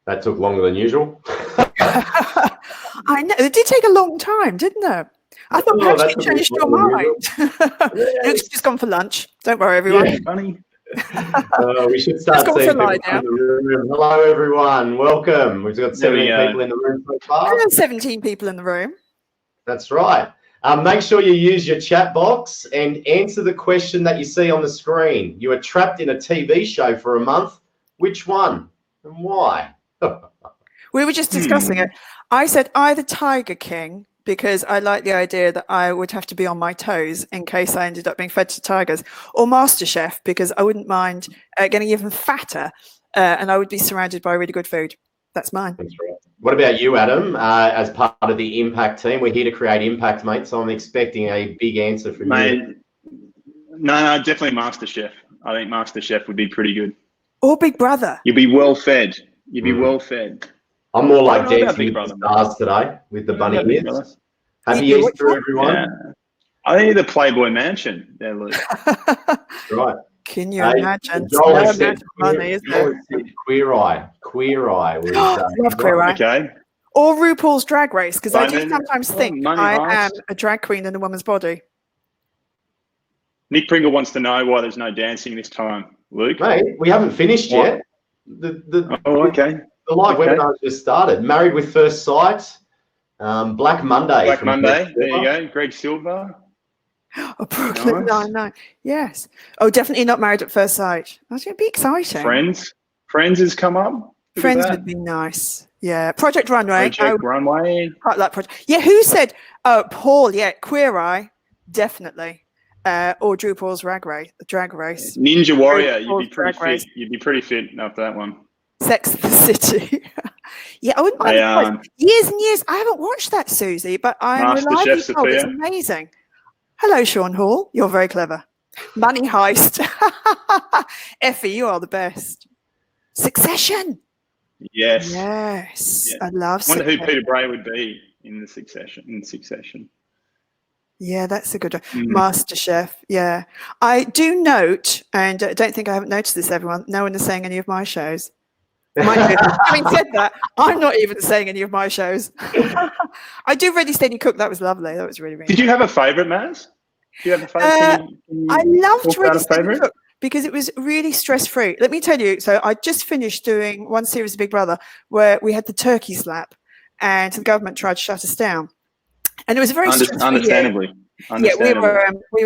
That took longer than usual. I know. It did take a long time, didn't it? I thought perhaps you changed your mind. Luke's just gone for lunch. Don't worry, everyone. Yeah, funny. We should start seeing people in the room. Hello, everyone. Welcome. We've got 17 people in the room so far. We have 17 people in the room. That's right. Make sure you use your chat box and answer the question that you see on the screen. You are trapped in a TV show for a month. Which one and why? We were just discussing it. I said either Tiger King, because I like the idea that I would have to be on my toes in case I ended up being fed to tigers, or MasterChef, because I wouldn't mind getting even fatter and I would be surrounded by really good food. That's mine. That's right. What about you, Adam, as part of the Impact team? We're here to create impact, mate, so I'm expecting a big answer from you. No, definitely MasterChef. I think MasterChef would be pretty good. Or Big Brother. You'd be well fed. You'd be well fed. I'm more like Dancing with the Stars today with the bunny ears. Happy Easter, everyone. Yeah. I think the Playboy Mansion there, Luke. Right. Can you imagine? Queer Eye. Queer Eye. Love Queer Eye. Okay. Or RuPaul's Drag Race, because I do sometimes think I am a drag queen in a woman's body. Nick Pringle wants to know why there's no dancing this time, Luke. Mate, we haven't finished yet. Okay. The live webinar just started. Married with First Sight. Black Monday. Black Monday. There you go. Greg Silver. Oh, Brooklyn Nine-Nine. Yes. Oh, definitely not Married at First Sight. That's going to be exciting. Friends has come up. Friends would be nice. Yeah. Project Runway. Runway. Quite like Project. Yeah. Who said? Oh, Paul. Yeah. Queer Eye. Definitely. Or RuPaul's Drag Race. Ninja Warrior. You'd be pretty fit. You'd be pretty fit after that one. Sex and the City. Yeah, I wouldn't mind. Years and years. I haven't watched that, Susie, but I'm reliably told it's amazing. Hello, Sean Hall. You're very clever. Money Heist. Effie, you are the best. Succession. Yes. Yes. I love Succession. I wonder who Peter Bray would be in Succession. Yeah, that's a good one. MasterChef. Yeah. I do note, and I don't think I haven't noticed this, everyone, no one is saying any of my shows. Having said that, I'm not even saying any of my shows. I do Ready Steady Cook. That was lovely. That was really, really Did you have a favourite, Maz? Do you have a favourite? I loved Ready Steady Cook because it was really stress-free. Let me tell you, so I just finished doing one series of Big Brother where we had the turkey slap and the government tried to shut us down. And it was a very stressful understandably. Yeah, we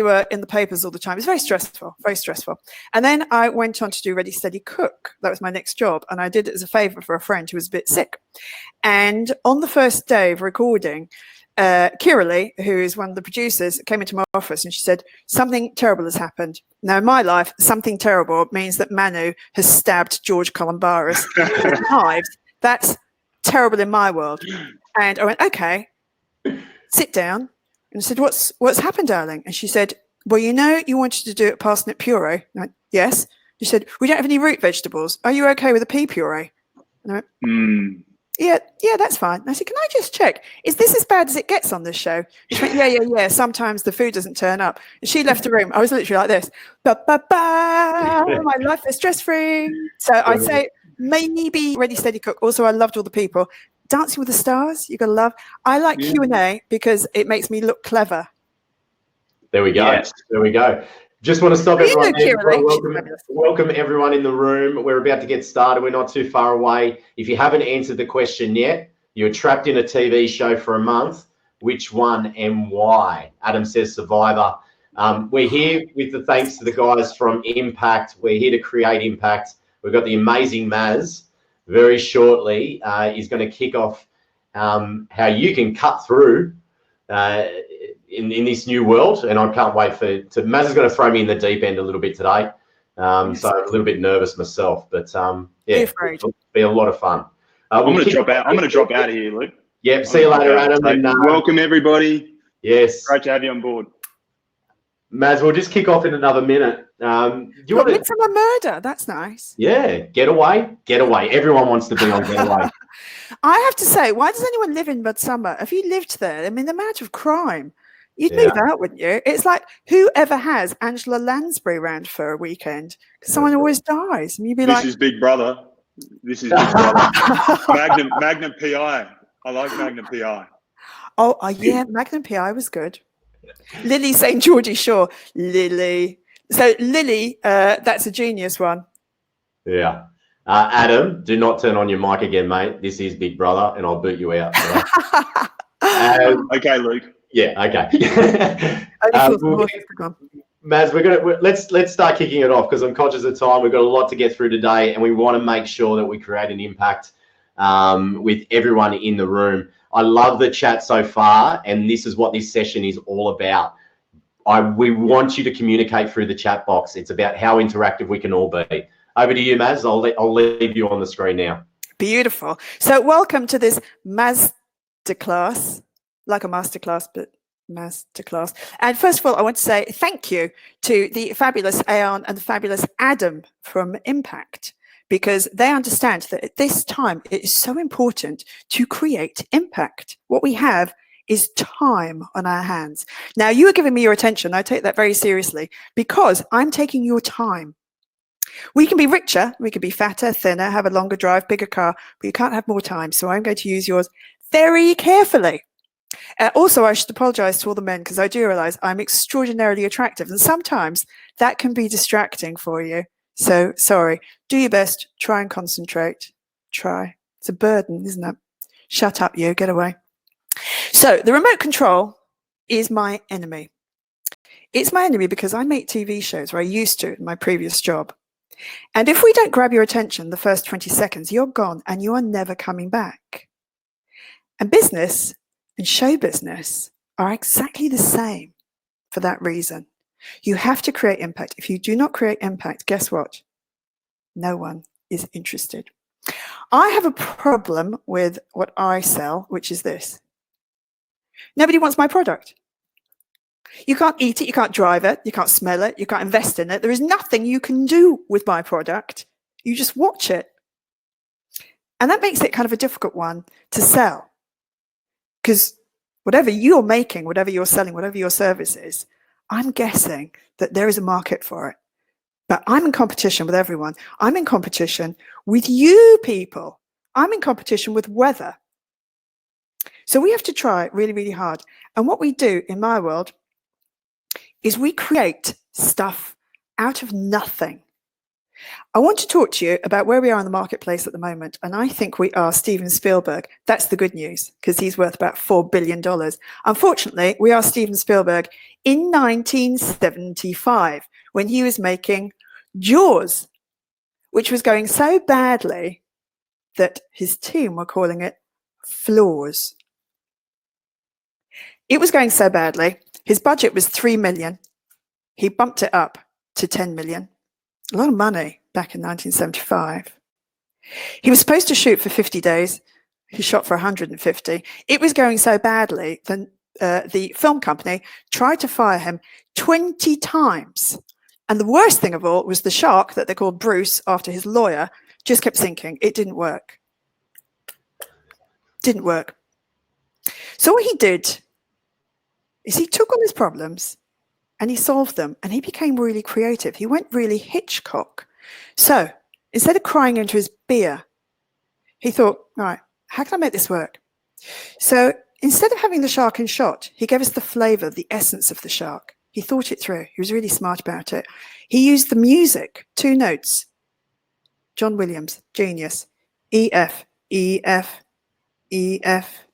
were in the papers all the time. It was very stressful, very stressful. And then I went on to do Ready Steady Cook. That was my next job, and I did it as a favour for a friend who was a bit sick. And on the first day of recording, Kira Lee, who is one of the producers, came into my office and she said, "Something terrible has happened." Now, in my life, something terrible means that Manu has stabbed George Columbaris with knives. That's terrible in my world. And I went, "Okay, sit down." And I said, what's happened, darling? And she said, "Well, you wanted to do it parsnip puree." I went, "Yes." She said, "We don't have any root vegetables. Are you okay with a pea puree?" And I went, Yeah, that's fine. And I said, "Can I just check? Is this as bad as it gets on this show?" She went, yeah. Sometimes the food doesn't turn up. And she left the room. I was literally like this. My life is stress-free. So I'd say maybe Ready Steady Cook. Also, I loved all the people. Dancing with the Stars, you gotta love. I like Q&A because it makes me look clever. There we go. Yes. There we go. Just want to stop everyone. Welcome everyone in the room. We're about to get started. We're not too far away. If you haven't answered the question yet, you're trapped in a TV show for a month. Which one and why? Adam says Survivor. We're here with the thanks to the guys from Impact. We're here to create impact. We've got the amazing Maz. Very shortly, is going to kick off how you can cut through in this new world, and I can't wait Maz is going to throw me in the deep end a little bit today, so I'm a little bit nervous myself, but it'll be a lot of fun. I'm going to drop out. I'm going to drop out of here, Luke. Yep. See you later, Adam. And, welcome everybody. Yes. Great to have you on board. Maz, we'll just kick off in another minute. Midsummer Murder, that's nice. Yeah, Getaway. Everyone wants to be on Getaway. I have to say, why does anyone live in Midsummer? Have you lived there? I mean, the amount of crime. You'd move out, wouldn't you? It's like whoever has Angela Lansbury around for a weekend because someone always dies. And you'd be this is Big Brother. This is Magnum PI. I like Magnum PI. Oh, yeah, Magnum PI was good. Lily St. Geordie Shore. Lily. So Lily, that's a genius one. Yeah. Adam, do not turn on your mic again, mate. This is Big Brother, and I'll boot you out. Okay, Luke. Yeah. Okay. Maz, let's start kicking it off because I'm conscious of time. We've got a lot to get through today, and we want to make sure that we create an impact with everyone in the room. I love the chat so far, and this is what this session is all about. We want you to communicate through the chat box. It's about how interactive we can all be. Over to you, Maz. I'll leave you on the screen now. Beautiful. So welcome to this masterclass, like a masterclass, but masterclass. And first of all, I want to say thank you to the fabulous Ayan and the fabulous Adam from Impact, because they understand that at this time, it is so important to create impact. What we have is time on our hands. Now, you are giving me your attention. I take that very seriously because I'm taking your time. We can be richer, we can be fatter, thinner, have a longer drive, bigger car, but you can't have more time. So I'm going to use yours very carefully. Also, I should apologize to all the men because I do realize I'm extraordinarily attractive and sometimes that can be distracting for you. So sorry, do your best, try and concentrate. Try. It's a burden, isn't it? Shut up, you, get away. So the remote control is my enemy. It's my enemy because I make TV shows, or I used to in my previous job. And if we don't grab your attention the first 20 seconds, you're gone and you are never coming back. And business and show business are exactly the same for that reason. You have to create impact. If you do not create impact, guess what? No one is interested. I have a problem with what I sell, which is this. Nobody wants my product. You can't eat it, you can't drive it, you can't smell it, you can't invest in it. There is nothing you can do with my product. You just watch it. And that makes it kind of a difficult one to sell. Because whatever you're making, whatever you're selling, whatever your service is, I'm guessing that there is a market for it. But I'm in competition with everyone. I'm in competition with you people. I'm in competition with weather. So we have to try really, really hard. And what we do in my world is we create stuff out of nothing. I want to talk to you about where we are in the marketplace at the moment. And I think we are Steven Spielberg. That's the good news because he's worth about $4 billion. Unfortunately, we are Steven Spielberg in 1975 when he was making Jaws, which was going so badly that his team were calling it Flaws. It was going so badly. His budget was $3 million. He bumped it up to $10 million. A lot of money back in 1975. He was supposed to shoot for 50 days. He shot for 150. It was going so badly that the film company tried to fire him 20 times. And the worst thing of all was the shark that they called Bruce after his lawyer just kept sinking. It didn't work. Didn't work. So what he did is he took all his problems and he solved them and he became really creative. He went really Hitchcock. So instead of crying into his beer, he thought, all right, how can I make this work? So instead of having the shark in shot, he gave us the flavor, the essence of the shark. He thought it through. He was really smart about it. He used the music, 2 notes. John Williams, genius. E, F, E, F, E, F,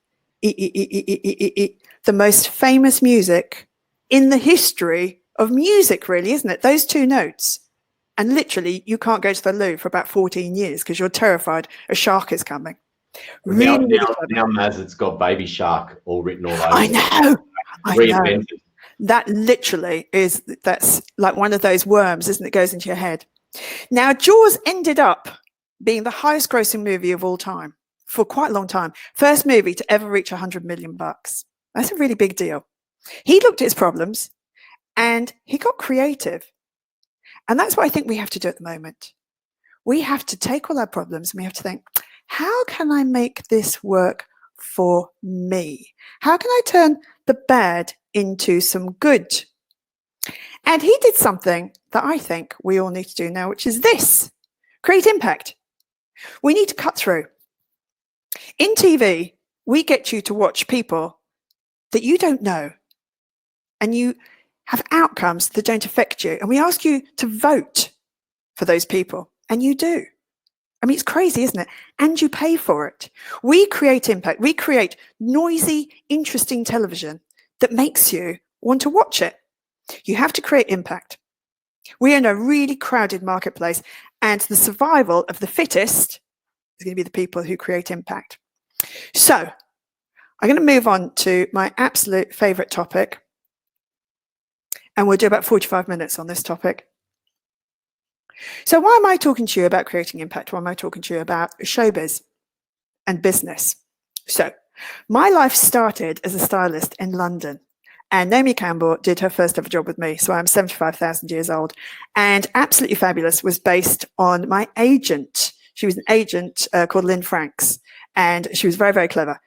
E, E, E, E, E, E, E. The most famous music in the history of music, really, isn't it? Those 2 notes. And literally, you can't go to the loo for about 14 years because you're terrified a shark is coming. Now Maz, it's got Baby Shark all written all over. I know. Reinvented. That literally is, that's like one of those worms, isn't it? Goes into your head. Now, Jaws ended up being the highest grossing movie of all time for quite a long time. First movie to ever reach $100 million. That's a really big deal. He looked at his problems and he got creative. And that's what I think we have to do at the moment. We have to take all our problems and we have to think, how can I make this work for me? How can I turn the bad into some good? And he did something that I think we all need to do now, which is this: create impact. We need to cut through. In TV, we get you to watch people that you don't know, and you have outcomes that don't affect you. And we ask you to vote for those people, and you do. I mean, it's crazy, isn't it? And you pay for it. We create impact. We create noisy, interesting television that makes you want to watch it. You have to create impact. We're in a really crowded marketplace, and the survival of the fittest is going to be the people who create impact. So I'm going to move on to my absolute favorite topic, and we'll do about 45 minutes on this topic. So why am I talking to you about creating impact? Why am I talking to you about showbiz and business? So my life started as a stylist in London, and Naomi Campbell did her first ever job with me. So I'm 75,000 years old, and Absolutely Fabulous was based on my agent. She was an agent called Lynn Franks, and she was very, very clever.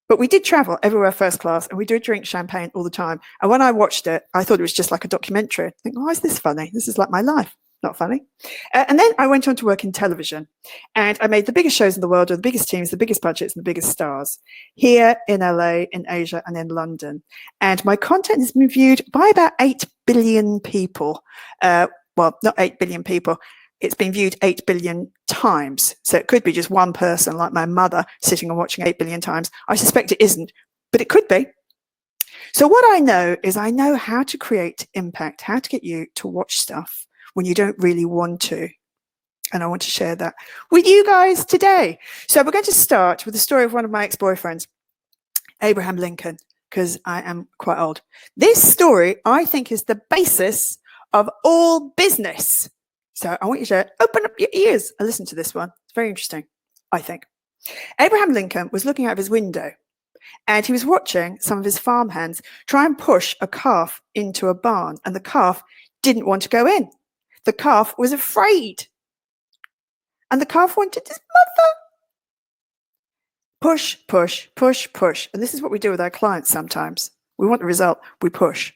But we did travel everywhere first class, and we did drink champagne all the time. And when I watched it, I thought it was just like a documentary. I think, why is this funny? This is like my life. Not funny. And then I went on to work in television, and I made the biggest shows in the world with the biggest teams, the biggest budgets, and the biggest stars here in LA, in Asia, and in London. And my content has been viewed by about 8 billion people. Well, not 8 billion people. It's been viewed 8 billion times. So it could be just one person like my mother sitting and watching 8 billion times. I suspect it isn't, but it could be. So what I know is I know how to create impact, how to get you to watch stuff when you don't really want to. And I want to share that with you guys today. So we're going to start with the story of one of my ex-boyfriends, Abraham Lincoln, because I am quite old. This story, I think, is the basis of all business. So I want you to open up your ears and listen to this one. It's very interesting, I think. Abraham Lincoln was looking out of his window, and he was watching some of his farmhands try and push a calf into a barn, and the calf didn't want to go in. The calf was afraid, and the calf wanted his mother. Push, push, push, push. And this is what we do with our clients sometimes. We want the result, we push.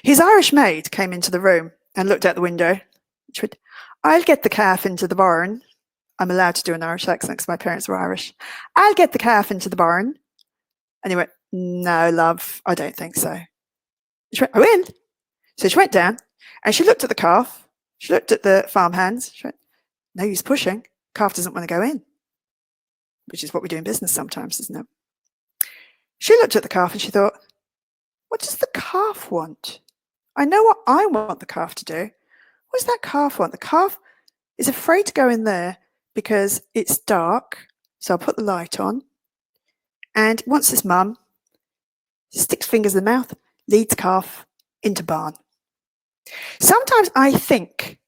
His Irish maid came into the room and looked out the window. She went, I'll get the calf into the barn. I'm allowed to do an Irish accent because my parents were Irish. I'll get the calf into the barn. And he went, no, love, I don't think so. She went, I will. So she went down and she looked at the calf. She looked at the farmhands. She went, no use pushing. Calf doesn't want to go in, which is what we do in business sometimes, isn't it? She looked at the calf and she thought, what does the calf want? I know what I want the calf to do. What does that calf want? The calf is afraid to go in there because it's dark. So I'll put the light on. And once his mum sticks fingers in the mouth, leads calf into barn. Sometimes I think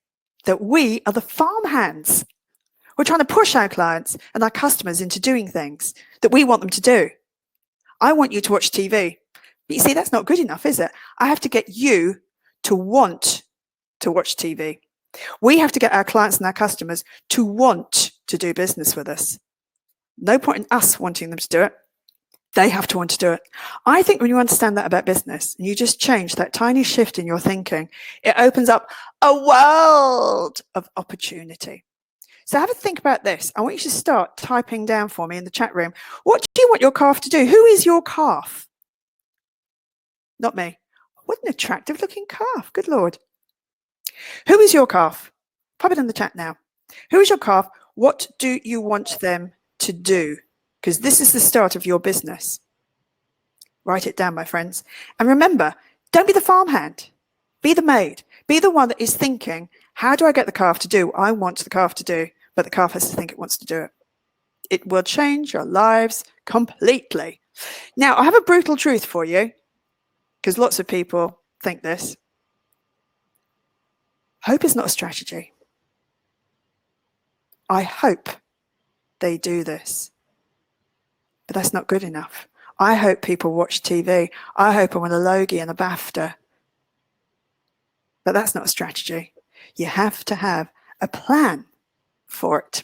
that we are the farmhands. We're trying to push our clients and our customers into doing things that we want them to do. I want you to watch TV. But you see, that's not good enough, is it? I have to get you to want to watch TV. We have to get our clients and our customers to want to do business with us. No point in us wanting them to do it. They have to want to do it. I think when you understand that about business and you just change that tiny shift in your thinking, it opens up a world of opportunity. So have a think about this. I want you to start typing down for me in the chat room. What do you want your calf to do? Who is your calf? Not me. What an attractive looking calf. Good Lord. Who is your calf? Pop it in the chat now. Who is your calf? What do you want them to do? Because this is the start of your business. Write it down, my friends. And remember, don't be the farmhand. Be the maid. Be the one that is thinking, how do I get the calf to do what I want the calf to do? But the calf has to think it wants to do it. It will change your lives completely. Now, I have a brutal truth for you, because lots of people think this. Hope is not a strategy. I hope they do this. But that's not good enough. I hope people watch TV. I hope I win a Logie and a BAFTA. But that's not a strategy. You have to have a plan for it.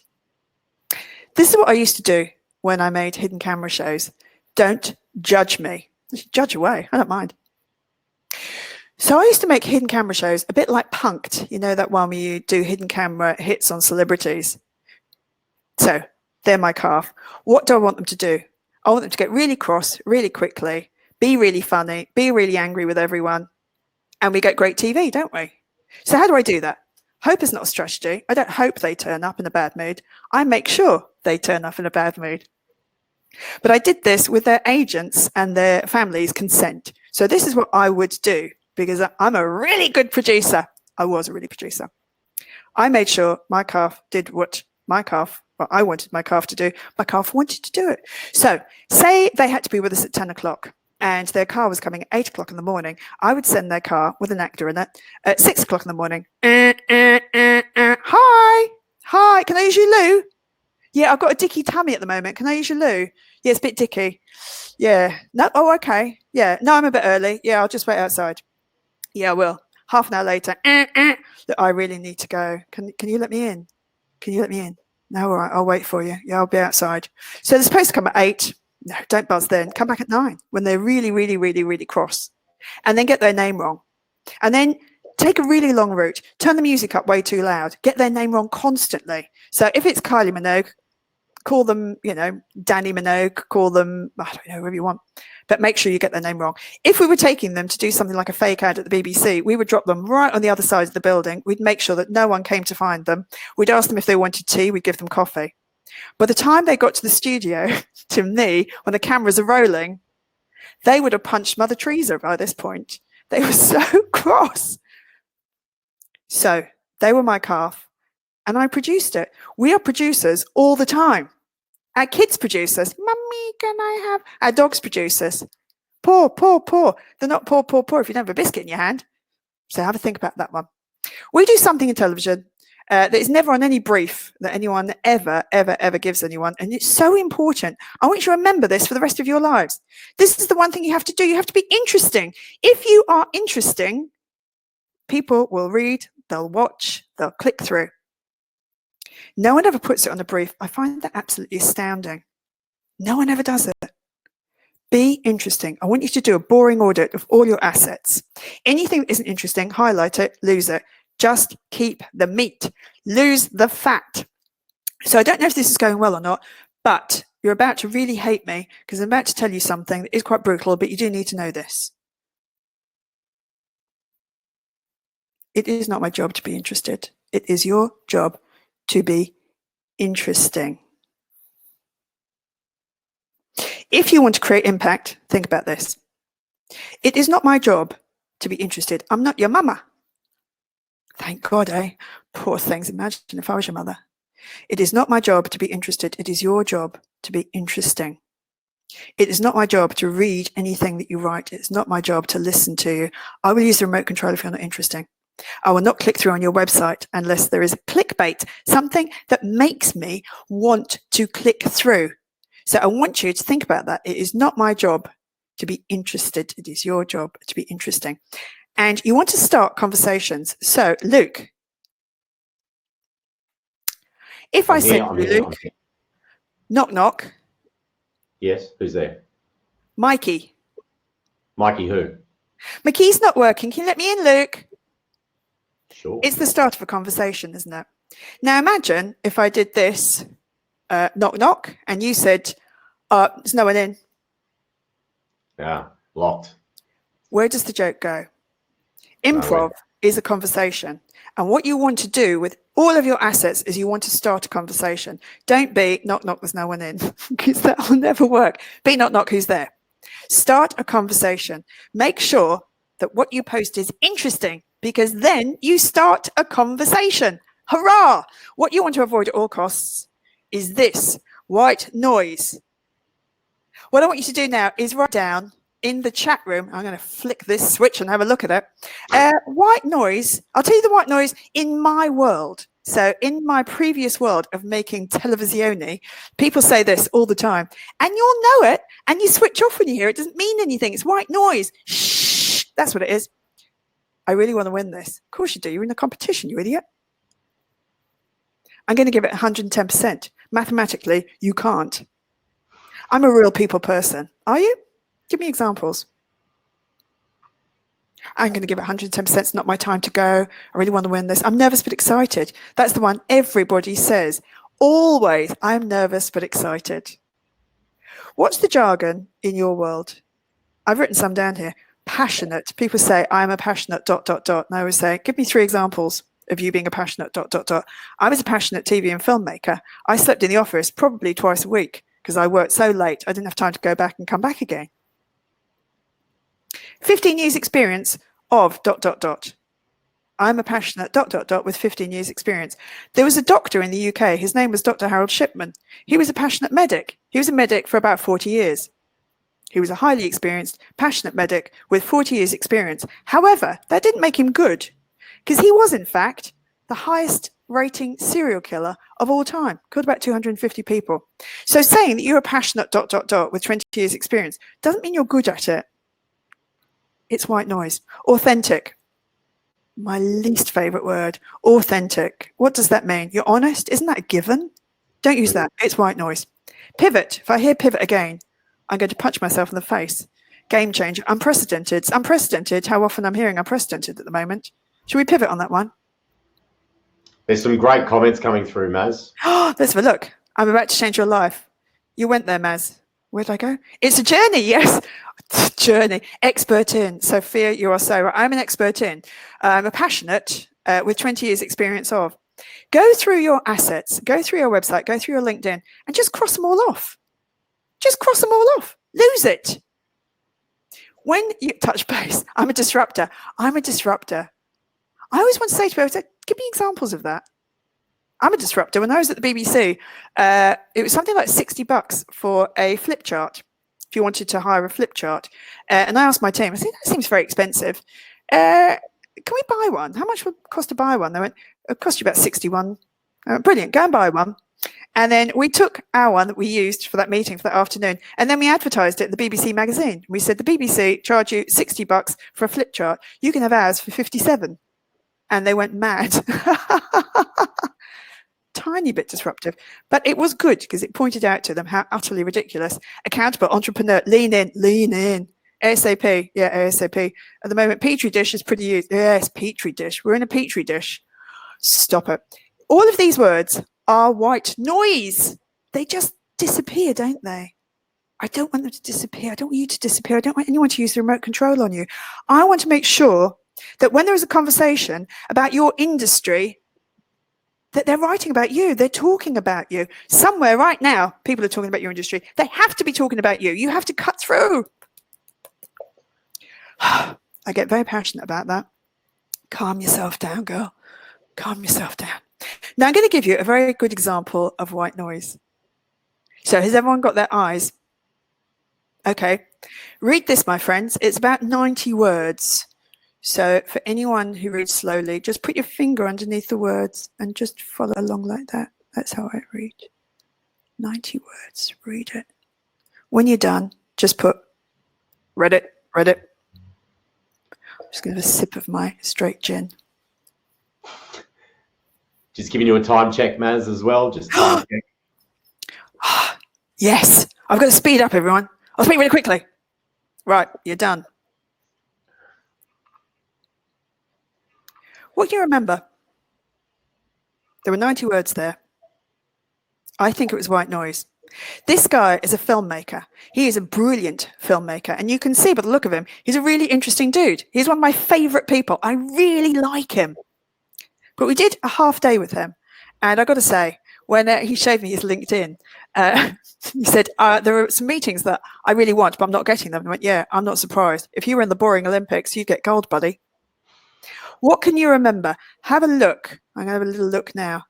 This is what I used to do when I made hidden camera shows. Don't judge me. Judge away. I don't mind. So I used to make hidden camera shows a bit like Punk'd. You know that one where you do hidden camera hits on celebrities. So they're my calf. What do I want them to do? I want them to get really cross really quickly, be really funny, be really angry with everyone, and we get great TV, don't we? So how do I do that? Hope is not a strategy. I don't hope they turn up in a bad mood. I make sure they turn up in a bad mood. But I did this with their agents and their families' consent. So this is what I would do, because I'm a really good producer. I was a really producer. I made sure my calf did what I wanted my calf to do. My calf wanted to do it. So say they had to be with us at 10 o'clock and their car was coming at 8 o'clock in the morning. I would send their car with an actor in it at 6 o'clock in the morning. Hi, can I use your loo? Yeah, I've got a dicky tummy at the moment. Can I use your loo? Yeah, it's a bit dicky. Yeah. No. Oh, okay. Yeah. No, I'm a bit early. Yeah, I'll just wait outside. Yeah, I will. Half an hour later. Look, I really need to go. Can you let me in? Can you let me in? No, all right. I'll wait for you. Yeah, I'll be outside. So they're supposed to come at 8. No, don't buzz then. Come back at 9 when they're really, really, really, really cross, and then get their name wrong, and then take a really long route. Turn the music up way too loud. Get their name wrong constantly. So if it's Kylie Minogue, call them, Danny Minogue, call them, I don't know, whoever you want, but make sure you get their name wrong. If we were taking them to do something like a fake ad at the BBC, we would drop them right on the other side of the building. We'd make sure that no one came to find them. We'd ask them if they wanted tea. We'd give them coffee. By the time they got to the studio, to me, when the cameras are rolling, they would have punched Mother Teresa by this point. They were so cross. So they were my calf, and I produced it. We are producers all the time. Our kids produce us. Mummy, can I have? Our dogs produce us. Poor, poor, poor. They're not poor, poor, poor if you don't have a biscuit in your hand. So have a think about that one. We do something in television that is never on any brief that anyone ever, ever, ever gives anyone. And it's so important. I want you to remember this for the rest of your lives. This is the one thing you have to do. You have to be interesting. If you are interesting, people will read, they'll watch, they'll click through. No one ever puts it on a brief. I find that absolutely astounding. No one ever does it. Be interesting. I want you to do a boring audit of all your assets. Anything that isn't interesting, highlight it, lose it. Just keep the meat. Lose the fat. So I don't know if this is going well or not, but you're about to really hate me because I'm about to tell you something that is quite brutal, but you do need to know this. It is not my job to be interested. It is your job to be interesting. If you want to create impact, think about this. It is not my job to be interested. I'm not your mama. Thank God, eh? Poor things. Imagine if I was your mother. It is not my job to be interested. It is your job to be interesting. It is not my job to read anything that you write. It's not my job to listen to you. I will use the remote control if you're not interesting. I will not click through on your website unless there is a clickbait, something that makes me want to click through. So I want you to think about that. It is not my job to be interested. It is your job to be interesting. And you want to start conversations. So, Luke, if I said to you, Luke, knock, knock. Yes, who's there? Mikey. Mikey who? My key's not working. Can you let me in, Luke? Sure. It's the start of a conversation, isn't it? Now imagine if I did this, knock, knock, and you said, there's no one in. Yeah, locked. Where does the joke go? Improv is a conversation. And what you want to do with all of your assets is you want to start a conversation. Don't be knock, knock, there's no one in, because that will never work. Be knock, knock, who's there? Start a conversation. Make sure that what you post is interesting, because then you start a conversation. Hurrah! What you want to avoid at all costs is this white noise. What I want you to do now is write down in the chat room. I'm going to flick this switch and have a look at it. White noise. I'll tell you the white noise in my world. So in my previous world of making televisione, people say this all the time, and you'll know it, and you switch off when you hear it. It doesn't mean anything. It's white noise. Shh. That's what it is. I really want to win this. Of course you do. You're in a competition, you idiot. I'm going to give it 110%. Mathematically, you can't. I'm a real people person. Are you? Give me examples. I'm going to give it 110%. It's not my time to go. I really want to win this. I'm nervous but excited. That's the one everybody says. Always, I'm nervous but excited. What's the jargon in your world? I've written some down here. Passionate. People say, I'm a passionate ... And I always say, give me 3 examples of you being a passionate ... I was a passionate TV and filmmaker. I slept in the office probably twice a week because I worked so late I didn't have time to go back and come back again. 15 years experience of ... I'm a passionate ... with 15 years experience. There was a doctor in the UK. His name was Dr. Harold Shipman. He was a passionate medic. He was a medic for about 40 years. He was a highly experienced, passionate medic with 40 years experience. However, that didn't make him good because he was, in fact, the highest rating serial killer of all time. Killed about 250 people. So saying that you're a passionate ... with 20 years experience doesn't mean you're good at it. It's white noise. Authentic. My least favorite word. Authentic. What does that mean? You're honest? Isn't that a given? Don't use that. It's white noise. Pivot. If I hear pivot again, I'm going to punch myself in the face. Game changer. Unprecedented. It's unprecedented how often I'm hearing unprecedented at the moment. Should we pivot on that one? There's some great comments coming through, Maz. Let's have a look. I'm about to change your life. You went there, Maz. Where'd I go? It's a journey, yes. Journey. Expert in. Sophia, you are so right. I'm an expert in. I'm a passionate with 20 years experience of. Go through your assets, go through your website, go through your LinkedIn, and just cross them all off. Just cross them all off. Lose it. When you touch base, I'm a disruptor. I'm a disruptor. I always want to say to people, give me examples of that. I'm a disruptor. When I was at the BBC, it was something like $60 for a flip chart, if you wanted to hire a flip chart. And I asked my team, I said, that seems very expensive. Can we buy one? How much would it cost to buy one? They went, it'll cost you about 61. Brilliant, go and buy one. And then we took our one that we used for that meeting for that afternoon, and then we advertised it in the BBC magazine. We said, the BBC charge you $60 for a flip chart. You can have ours for 57. And they went mad. Tiny bit disruptive, but it was good because it pointed out to them how utterly ridiculous. Accountable, entrepreneur, lean in, ASAP, yeah, ASAP. At the moment, Petri dish is pretty used. Yes, Petri dish. We're in a Petri dish. Stop it. All of these words are white noise. They just disappear, don't they? I don't want them to disappear. I don't want you to disappear. I don't want anyone to use the remote control on you. I want to make sure that when there is a conversation about your industry, that they're writing about you, they're talking about you. Somewhere right now, people are talking about your industry. They have to be talking about you. You have to cut through. I get very passionate about that. Calm yourself down, girl. Calm yourself down. Now I'm going to give you a very good example of white noise. So has everyone got their eyes? Okay. Read this, my friends. It's about 90 words. So for anyone who reads slowly, just put your finger underneath the words and just follow along like that. That's how I read. 90 words. Read it. When you're done, just put, read it, read it. I'm just going to have a sip of my straight gin. Just giving you a time check, Maz, as well. Just time check. Yes. I've got to speed up, everyone. I'll speak really quickly. Right, you're done. What do you remember? There were 90 words there. I think it was white noise. This guy is a filmmaker. He is a brilliant filmmaker. And you can see by the look of him, he's a really interesting dude. He's one of my favorite people. I really like him. But we did a half day with him. And I got to say, when he showed me his LinkedIn, he said, there are some meetings that I really want, but I'm not getting them. And I went, yeah, I'm not surprised. If you were in the boring Olympics, you'd get gold, buddy. What can you remember? Have a look. I'm going to have a little look now.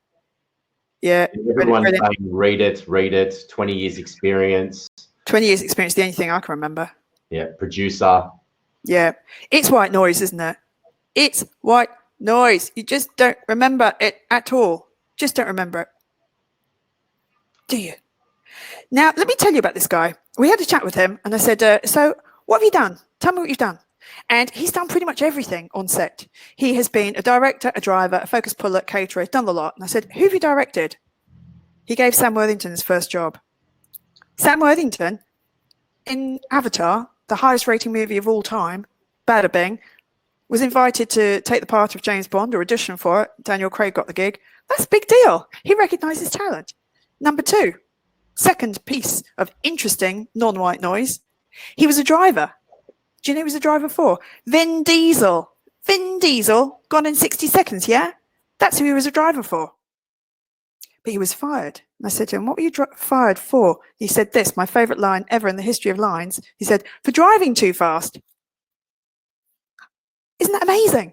Yeah. Everyone's saying read it. 20 years experience. 20 years experience, the only thing I can remember. Yeah, producer. Yeah. It's white noise, isn't it? It's white noise. You just don't remember it at all. Just don't remember it. Do you? Now, let me tell you about this guy. We had a chat with him and I said, so what have you done? Tell me what you've done. And he's done pretty much everything on set. He has been a director, a driver, a focus puller, caterer, done the lot. And I said, who have you directed? He gave Sam Worthington his first job. Sam Worthington, in Avatar, the highest rating movie of all time, bada bing, was invited to take the part of James Bond or audition for it. Daniel Craig got the gig. That's a big deal. He recognizes talent. Number 2, second piece of interesting non-white noise. He was a driver. Do you know who he was a driver for? Vin Diesel. Vin Diesel, gone in 60 seconds, yeah? That's who he was a driver for. But he was fired. And I said to him, what were you fired for? He said this, my favourite line ever in the history of lines. He said, for driving too fast. Isn't that amazing?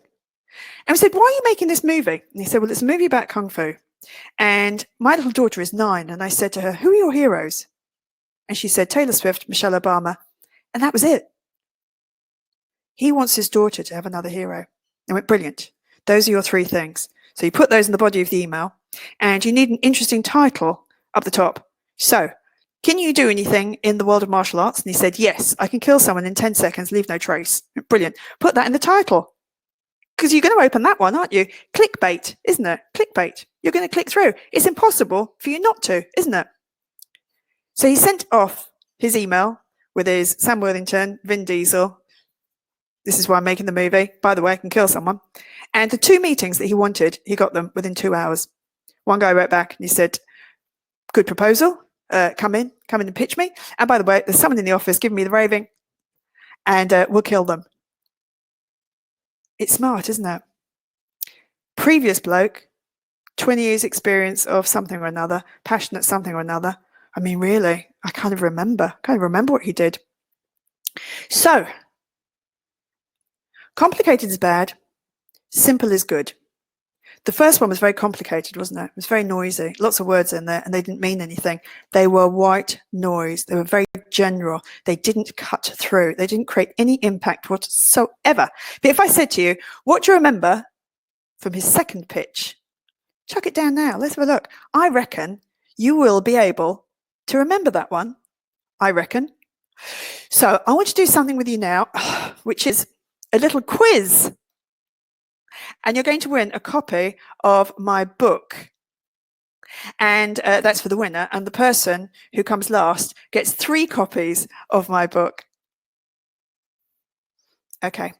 And we said, why are you making this movie? And he said, well, it's a movie about Kung Fu. And my little daughter is 9. And I said to her, who are your heroes? And she said, Taylor Swift, Michelle Obama. And that was it. He wants his daughter to have another hero. I went, brilliant. Those are your 3 things. So you put those in the body of the email, and you need an interesting title up the top. So, can you do anything in the world of martial arts? And he said, yes, I can kill someone in 10 seconds, leave no trace. Brilliant. Put that in the title. Because you're going to open that one, aren't you? Clickbait, isn't it? Clickbait. You're going to click through. It's impossible for you not to, isn't it? So he sent off his email with his Sam Worthington, Vin Diesel. This is why I'm making the movie. By the way, I can kill someone. And the 2 meetings that he wanted, he got them within 2 hours. One guy wrote back and he said, good proposal. Come in and pitch me. And by the way, there's someone in the office giving me the raving, and we'll kill them. It's smart, isn't it? Previous bloke, 20 years experience of something or another, passionate something or another. I mean, really, I kind of remember what he did. So, complicated is bad, simple is good. The first one was very complicated, wasn't it? It was very noisy, lots of words in there, and they didn't mean anything. They were white noise. They were very general. They didn't cut through. They didn't create any impact whatsoever. But if I said to you, what do you remember from his second pitch? Chuck it down now. Let's have a look. I reckon you will be able to remember that one. I reckon. So I want to do something with you now, which is a little quiz. And you're going to win a copy of my book. And that's for the winner. And the person who comes last gets 3 copies of my book. Okay.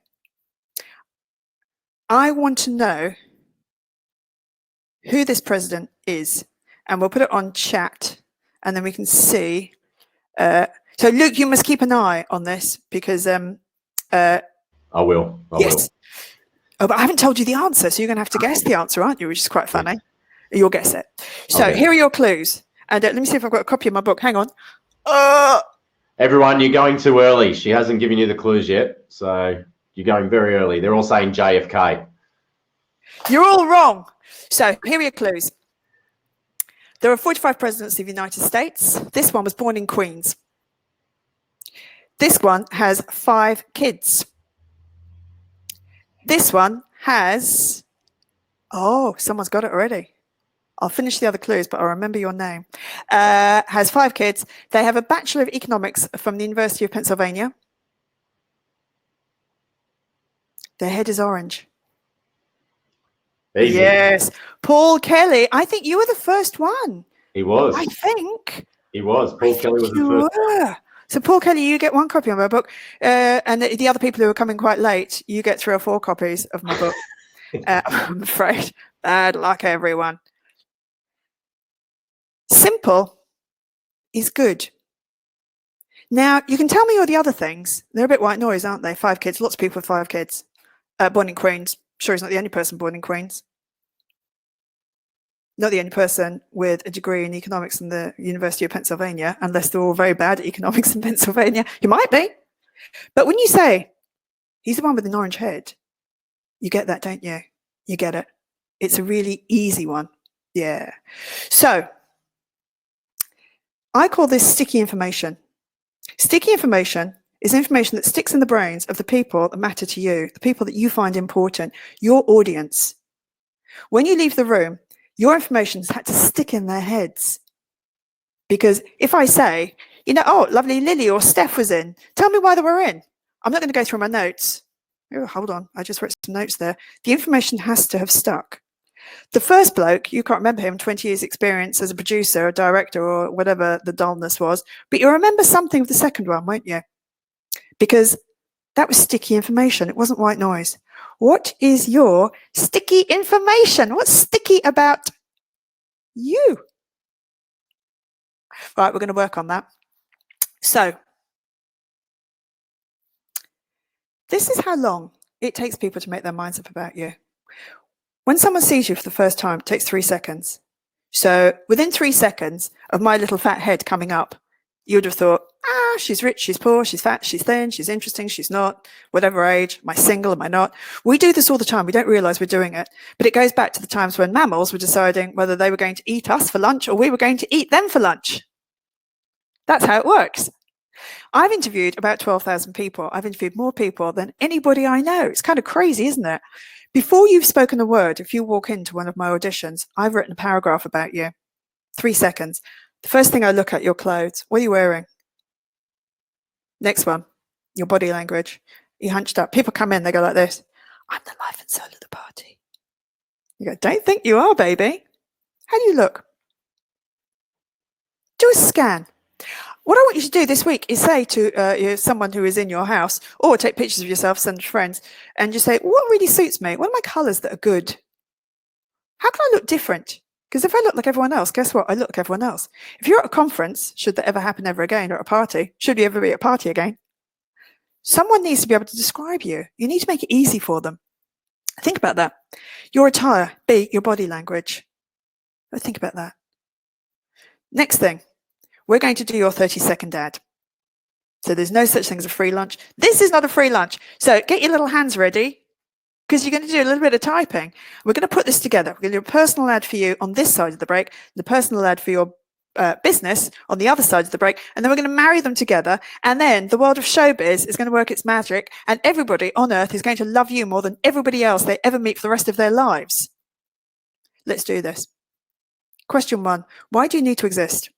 I want to know who this president is. And we'll put it on chat. And then we can see. So, Luke, you must keep an eye on this because... I will. Yes. Oh, but I haven't told you the answer, so you're going to have to guess the answer, aren't you? Which is quite funny. You'll guess it. So Here are your clues. And let me see if I've got a copy of my book. Hang on. Everyone, you're going too early. She hasn't given you the clues yet. So you're going very early. They're all saying JFK. You're all wrong. So here are your clues. There are 45 presidents of the United States. This one was born in Queens. This one has 5 kids. This one has, someone's got it already. I'll finish the other clues, but I'll remember your name. Has 5 kids. They have a Bachelor of Economics from the University of Pennsylvania. Their head is orange. Easy. Yes. Paul Kelly. I think you were the first one. He was. I think. He was. Paul Kelly was the first. So, Paul Kelly, you get 1 copy of my book. And the other people who are coming quite late, you get 3 or 4 copies of my book. I'm afraid. Bad luck, everyone. Simple is good. Now, you can tell me all the other things. They're a bit white noise, aren't they? 5 kids. Lots of people with 5 kids. Born in Queens. Sure, he's not the only person born in Queens. Not the only person with a degree in economics from the University of Pennsylvania, unless they're all very bad at economics in Pennsylvania. You might be. But when you say, he's the one with an orange head, you get that, don't you? You get it. It's a really easy one. Yeah. So, I call this sticky information. Sticky information is information that sticks in the brains of the people that matter to you, the people that you find important, your audience. When you leave the room, your information's had to stick in their heads. Because if I say, lovely Lily or Steph was in, tell me why they were in. I'm not going to go through my notes. Oh, hold on. I just wrote some notes there. The information has to have stuck. The first bloke, you can't remember him, 20 years experience as a producer, a director, or whatever the dullness was. But you'll remember something of the second one, won't you? Because that was sticky information. It wasn't white noise. What is your sticky information? What's sticky about you? Right, we're going to work on that. So this is how long it takes people to make their minds up about you. When someone sees you for the first time, it takes 3 seconds. So within 3 seconds of my little fat head coming up, you would have thought, she's rich, she's poor, she's fat, she's thin, she's interesting, she's not, whatever age, am I single, am I not? We do this all the time. We don't realize we're doing it. But it goes back to the times when mammals were deciding whether they were going to eat us for lunch or we were going to eat them for lunch. That's how it works. I've interviewed about 12,000 people. I've interviewed more people than anybody I know. It's kind of crazy, isn't it? Before you've spoken a word, if you walk into one of my auditions, I've written a paragraph about you. 3 seconds. The first thing I look at, your clothes. What are you wearing? Next one, your body language. You hunched up. People come in, they go like this. I'm the life and soul of the party. You go, don't think you are, baby. How do you look? Do a scan. What I want you to do this week is say to someone who is in your house, or take pictures of yourself, send to friends, and just say, what really suits me? What are my colours that are good? How can I look different? Because if I look like everyone else, guess what? I look like everyone else. If you're at a conference, should that ever happen ever again, or at a party, should you ever be at a party again, someone needs to be able to describe you. You need to make it easy for them. Think about that. Your attire, B, your body language. Think about that. Next thing, we're going to do your 30-second ad. So there's no such thing as a free lunch. This is not a free lunch. So get your little hands ready, because you're going to do a little bit of typing. We're going to put this together. We're going to do a personal ad for you on this side of the break, the personal ad for your business on the other side of the break, and then we're going to marry them together, and then the world of showbiz is going to work its magic, and everybody on earth is going to love you more than everybody else they ever meet for the rest of their lives. Let's do this. Question 1, why do you need to exist?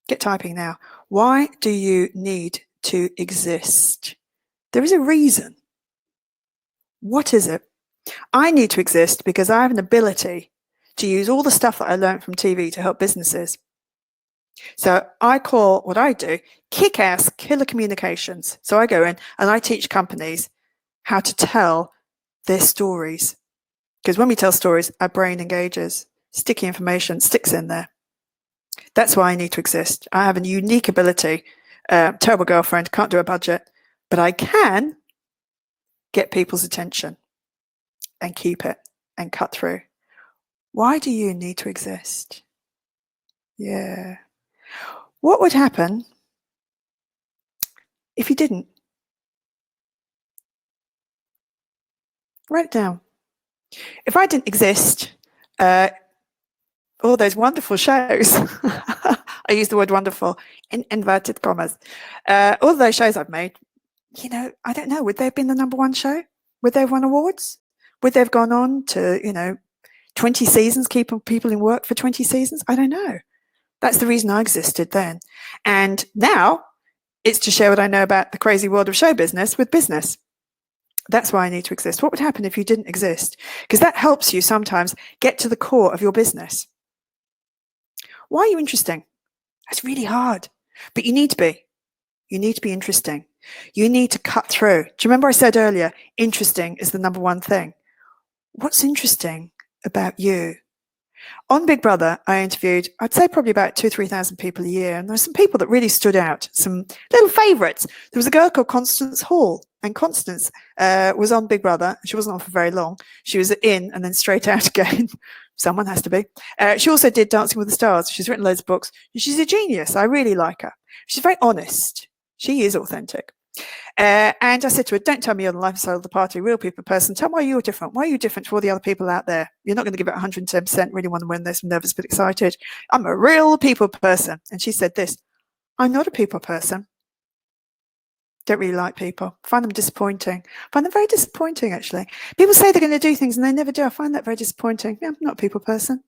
Get typing now. Why do you need to exist? There is a reason. What is it? I need to exist because I have an ability to use all the stuff that I learned from TV to help businesses. So I call what I do kick-ass killer communications. So I go in and I teach companies how to tell their stories. Because when we tell stories, our brain engages. Sticky information sticks in there. That's why I need to exist. I have a unique ability. Terrible girlfriend, can't do a budget, but I can get people's attention and keep it and cut through. Why do you need to exist? Yeah. What would happen if you didn't? Write it down. If I didn't exist, all those wonderful shows, I use the word wonderful in inverted commas, all those shows I've made, you know, I don't know, would they have been the #1 show? Would they have won awards? Would they have gone on to, 20 seasons, keeping people in work for 20 seasons? I don't know. That's the reason I existed then. And now it's to share what I know about the crazy world of show business with business. That's why I need to exist. What would happen if you didn't exist? Because that helps you sometimes get to the core of your business. Why are you interesting? That's really hard, but you need to be. You need to be interesting. You need to cut through. Do you remember I said earlier, interesting is the #1 thing? What's interesting about you? On Big Brother, I interviewed, I'd say probably about 2,000 or 3,000 people a year. And there were some people that really stood out, some little favourites. There was a girl called Constance Hall. And Constance was on Big Brother. She wasn't on for very long. She was in and then straight out again. Someone has to be. She also did Dancing with the Stars. She's written loads of books. And she's a genius. I really like her. She's very honest. She is authentic. And I said to her, don't tell me you're the life and soul of the party, real people person. Tell me why you're different. Why are you different to all the other people out there? You're not going to give it 110%, really want to win this. I'm nervous but excited. I'm a real people person. And she said this, I'm not a people person. Don't really like people. Find them disappointing. Find them very disappointing, actually. People say they're going to do things and they never do. I find that very disappointing. Yeah, I'm not a people person.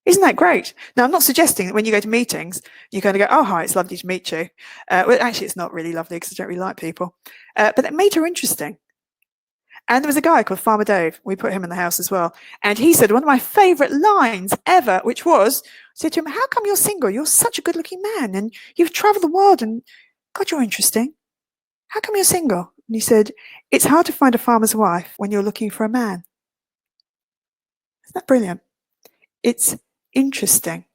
Isn't that great? Now, I'm not suggesting that when you go to meetings, you're going to go, oh, hi, it's lovely to meet you. Well, actually, it's not really lovely because I don't really like people. But that made her interesting. And there was a guy called Farmer Dave. We put him in the house as well. And he said one of my favourite lines ever, which was, I said to him, how come you're single? You're such a good-looking man and you've travelled the world and, God, you're interesting. How come you're single? And he said, it's hard to find a farmer's wife when you're looking for a man. Isn't that brilliant? It's interesting.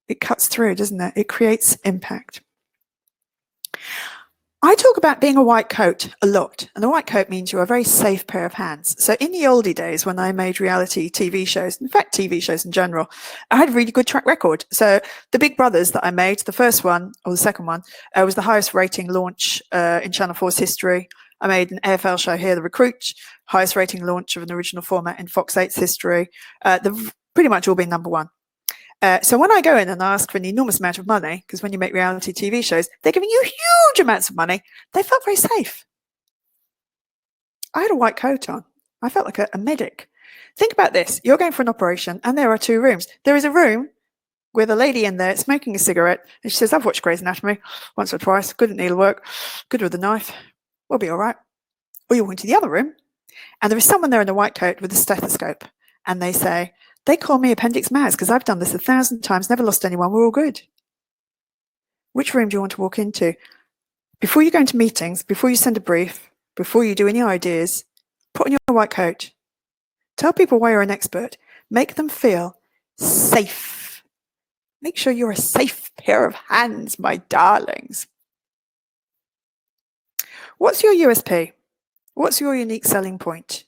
It cuts through, doesn't it? It creates impact. I talk about being a white coat a lot, and a white coat means you're a very safe pair of hands. So in the oldie days when I made reality TV shows, in fact TV shows in general, I had a really good track record. So the Big Brothers that I made, the first one or the second one, was the highest rating launch in Channel 4's history. I made an AFL show here, The Recruit, highest rating launch of an original format in Fox 8's history. They've pretty much all been number one. So when I go in and ask for an enormous amount of money, because when you make reality TV shows, they're giving you huge amounts of money, they felt very safe. I had a white coat on. I felt like a medic. Think about this. You're going for an operation and there are two rooms. There is a room with a lady in there smoking a cigarette and she says, I've watched Grey's Anatomy once or twice, good at needlework, good with a knife, we'll be all right. Or you walk into the other room and there is someone there in a white coat with a stethoscope and they say, they call me Appendix Maz because I've done this 1,000 times, never lost anyone, we're all good. Which room do you want to walk into? Before you go into meetings, before you send a brief, before you do any ideas, put on your white coat. Tell people why you're an expert. Make them feel safe. Make sure you're a safe pair of hands, my darlings. What's your USP? What's your unique selling point?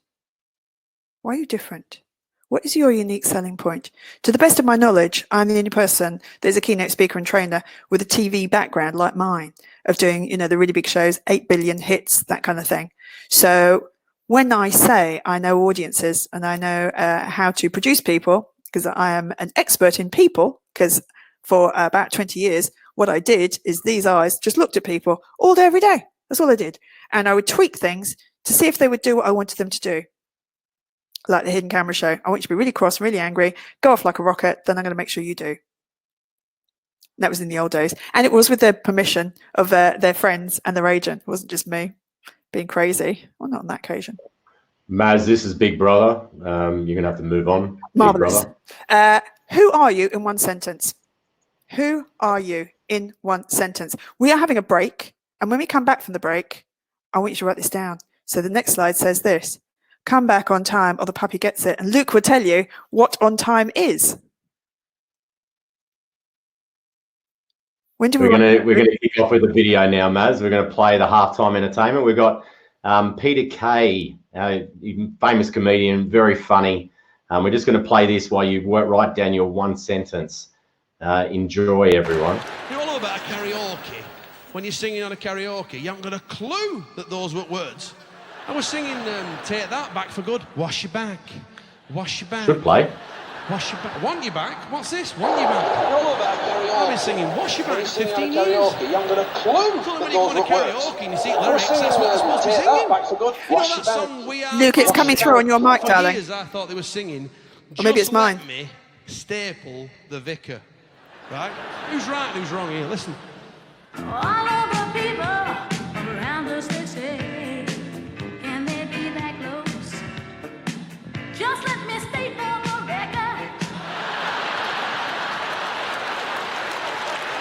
Why are you different? What is your unique selling point? To the best of my knowledge, I'm the only person that's a keynote speaker and trainer with a TV background like mine of doing, the really big shows, 8 billion hits, that kind of thing. So when I say I know audiences and I know how to produce people, because I am an expert in people, because for about 20 years, what I did is these eyes just looked at people all day, every day. That's all I did. And I would tweak things to see if they would do what I wanted them to do. Like the hidden camera show. I want you to be really cross, really angry, go off like a rocket, then I'm going to make sure you do. And that was in the old days. And it was with the permission of their friends and their agent. It wasn't just me being crazy. Well, not on that occasion. Maz, this is Big Brother. You're going to have to move on. Marvellous. Who are you in one sentence? Who are you in one sentence? We are having a break. And when we come back from the break, I want you to write this down. So the next slide says this. Come back on time or the puppy gets it. And Luke will tell you what on time is. When do we're going to kick off with a video now, Maz. We're going to play the halftime entertainment. We've got Peter Kay, famous comedian, very funny. We're just going to play this while you write down your one sentence. Enjoy, everyone. You know all about a karaoke. When you're singing on a karaoke, you haven't got a clue that those were words. I was singing Take That, Back for Good. Wash your back. Wash your back. Should play. Wash your back. Want your back? What's this? Want your back? I've been singing Wash Your Back 15 years. You haven't got a clue. It's only when you go on a karaoke and you see lyrics, that's what they're supposed to be singing. You know that song, We Are... Luke, it's coming through on your mic, darling. For years I thought they were singing, or maybe it's mine. Let me staple the vicar. Right? Who's right and who's wrong here? Listen. All of the people around us, they say, can they be that close? Just let me state for the record.